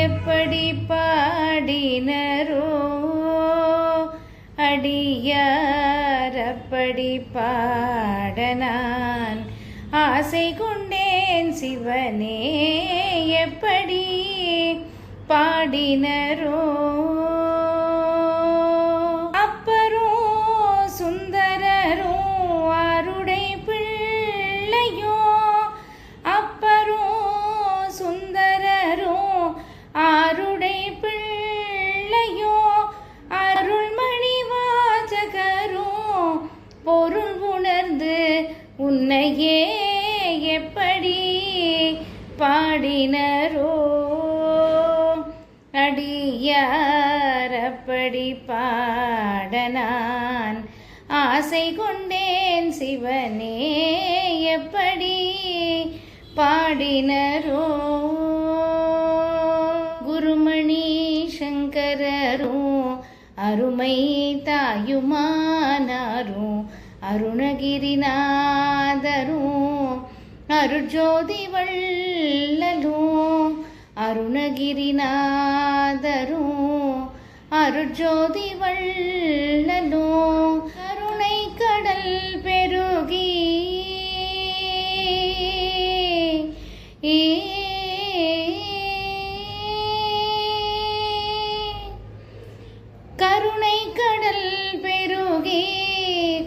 எப்படி பாடினரோ அடியார் அப்படி பாட நான் ஆசை கொண்டேன் சிவனே எப்படி பாடினரோ அப்பரும் சுந்தரரும் ஆருடை பிள்ளையோ அப்பரும் சுந்தரரும் ஆருடை பிள்ளையோ அருள்மணி வாசகரும் பொருள் உணர்ந்து உன்னையே எப்படி பாடினரோ அடியார் அப்படி பாட நான் ஆசை கொண்டேன் சிவனே எப்படி பாடினரோ குருமணி சங்கரரும் அருமை தாயுமானாரும் அருணகிரிநாதரும் அருட்ஜோதி வள்ளலும் அருணகிரிநாதரும் அருட்ஜோதி வள்ளலும் கருணை கடல் பெருகி கருணை கடல் பெருகி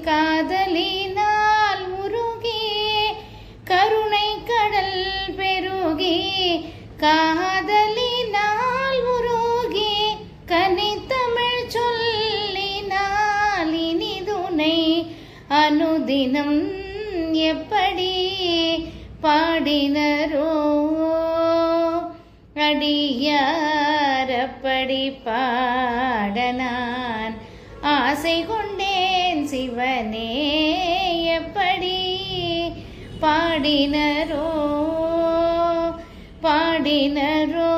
காதலினால் உருகி கருணை கடல் பெருகி காதலினால் உருகி கனித்தமிழ் சொல்லினால் இனிதுனை அனுதினம் எப்படி பாடினரோ அடியார் அப்படி பாட நான் ஆசை கொண்டேன் சிவனே எப்படி பாடினரோ பாடினரோ